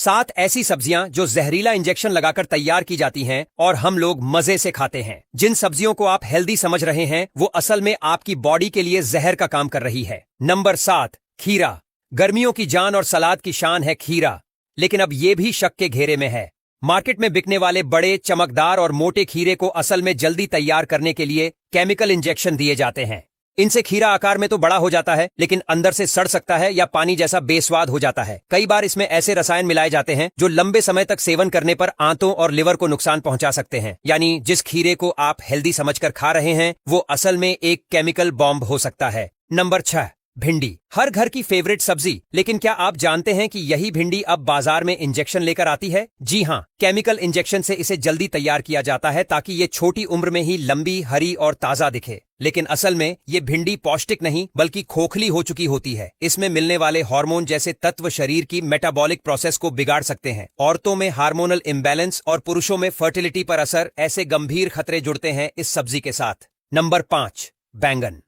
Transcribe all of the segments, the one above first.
7 ऐसी सब्जियां जो जहरीला इंजेक्शन लगाकर तैयार की जाती हैं और हम लोग मजे से खाते हैं। जिन सब्जियों को आप हेल्दी समझ रहे हैं वो असल में आपकी बॉडी के लिए जहर का काम कर रही है। नंबर 7, खीरा। गर्मियों की जान और सलाद की शान है खीरा, लेकिन अब ये भी शक के घेरे में है। मार्केट में बिकने वाले बड़े, चमकदार और मोटे खीरे को असल में जल्दी तैयार करने के लिए केमिकल इंजेक्शन दिए जाते हैं। इनसे खीरा आकार में तो बड़ा हो जाता है, लेकिन अंदर से सड़ सकता है या पानी जैसा बेस्वाद हो जाता है। कई बार इसमें ऐसे रसायन मिलाए जाते हैं जो लंबे समय तक सेवन करने पर आंतों और लिवर को नुकसान पहुंचा सकते हैं। यानी जिस खीरे को आप हेल्दी समझकर खा रहे हैं वो असल में एक केमिकल बॉम्ब हो सकता है। नंबर 6, भिंडी। हर घर की फेवरेट सब्जी, लेकिन क्या आप जानते हैं कि यही भिंडी अब बाजार में इंजेक्शन लेकर आती है? जी हाँ, केमिकल इंजेक्शन से इसे जल्दी तैयार किया जाता है ताकि ये छोटी उम्र में ही लंबी, हरी और ताजा दिखे। लेकिन असल में ये भिंडी पौष्टिक नहीं बल्कि खोखली हो चुकी होती है। इसमें मिलने वाले हार्मोन जैसे तत्व शरीर की मेटाबॉलिक प्रोसेस को बिगाड़ सकते हैं। औरतों में हार्मोनल इम्बैलेंस और पुरुषों में फर्टिलिटी पर असर, ऐसे गंभीर खतरे जुड़ते हैं इस सब्जी के साथ। नंबर 5, बैंगन।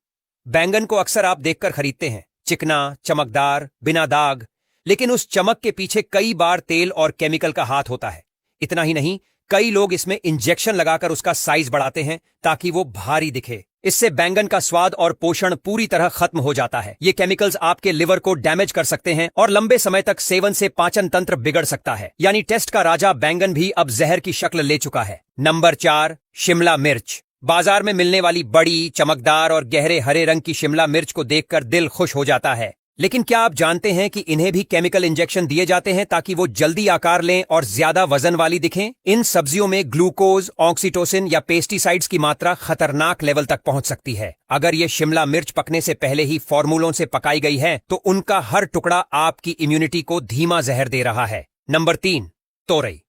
बैंगन को अक्सर आप देखकर खरीदते हैं, चिकना, चमकदार, बिना दाग, लेकिन उस चमक के पीछे कई बार तेल और केमिकल का हाथ होता है। इतना ही नहीं, कई लोग इसमें इंजेक्शन लगाकर उसका साइज बढ़ाते हैं ताकि वो भारी दिखे। इससे बैंगन का स्वाद और पोषण पूरी तरह खत्म हो जाता है। ये केमिकल्स आपके लिवर को डैमेज कर सकते हैं और लंबे समय तक सेवन से पाचन तंत्र बिगड़ सकता है। यानी टेस्ट का राजा बैंगन भी अब जहर की शक्ल ले चुका है। नंबर 4, शिमला मिर्च। बाजार में मिलने वाली बड़ी, चमकदार और गहरे हरे रंग की शिमला मिर्च को देखकर दिल खुश हो जाता है। लेकिन क्या आप जानते हैं कि इन्हें भी केमिकल इंजेक्शन दिए जाते हैं ताकि वो जल्दी आकार लें और ज्यादा वजन वाली दिखें? इन सब्जियों में ग्लूकोज, ऑक्सीटोसिन या पेस्टिसाइड्स की मात्रा खतरनाक लेवल तक पहुंच सकती है। अगर ये शिमला मिर्च पकने से पहले ही फॉर्मूलों से पकाई गई है तो उनका हर टुकड़ा आपकी इम्यूनिटी को धीमा जहर दे रहा है। नंबर 3, तोरई।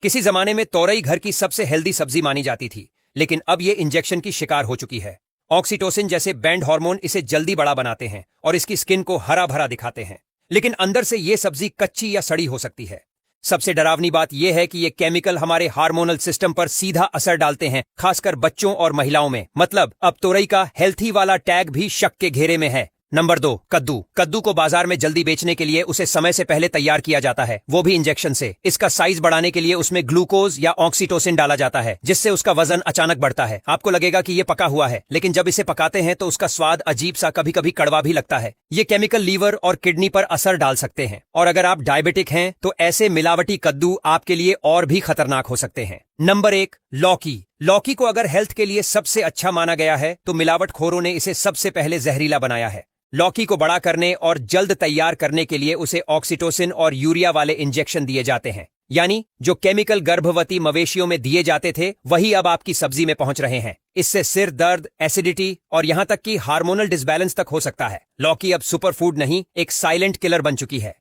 किसी जमाने में तोरई घर की सबसे हेल्दी सब्जी मानी जाती थी, लेकिन अब ये इंजेक्शन की शिकार हो चुकी है। ऑक्सीटोसिन जैसे बैंड हार्मोन इसे जल्दी बड़ा बनाते हैं और इसकी स्किन को हरा भरा दिखाते हैं, लेकिन अंदर से ये सब्जी कच्ची या सड़ी हो सकती है। सबसे डरावनी बात यह है कि ये केमिकल हमारे हार्मोनल सिस्टम पर सीधा असर डालते हैं, खासकर बच्चों और महिलाओं में। मतलब अब तोरई का हेल्थी वाला टैग भी शक के घेरे में है। नंबर 2, कद्दू। कद्दू को बाजार में जल्दी बेचने के लिए उसे समय से पहले तैयार किया जाता है, वो भी इंजेक्शन से। इसका साइज बढ़ाने के लिए उसमें ग्लूकोज या ऑक्सीटोसिन डाला जाता है, जिससे उसका वजन अचानक बढ़ता है। आपको लगेगा कि ये पका हुआ है, लेकिन जब इसे पकाते हैं तो उसका स्वाद अजीब सा, कभी कभी कड़वा भी लगता है। ये केमिकल लीवर और किडनी पर असर डाल सकते हैं, और अगर आप डायबिटिक हैं तो ऐसे मिलावटी कद्दू आपके लिए और भी खतरनाक हो सकते हैं। नंबर 1, लौकी। लौकी को अगर हेल्थ के लिए सबसे अच्छा माना गया है तो मिलावटखोरों ने इसे सबसे पहले जहरीला बनाया है। लौकी को बड़ा करने और जल्द तैयार करने के लिए उसे ऑक्सीटोसिन और यूरिया वाले इंजेक्शन दिए जाते हैं। यानी जो केमिकल गर्भवती मवेशियों में दिए जाते थे वही अब आपकी सब्जी में पहुंच रहे हैं। इससे सिर दर्द, एसिडिटी और यहां तक कि हार्मोनल डिसबैलेंस तक हो सकता है। लौकी अब सुपर फूड नहीं, एक साइलेंट किलर बन चुकी है।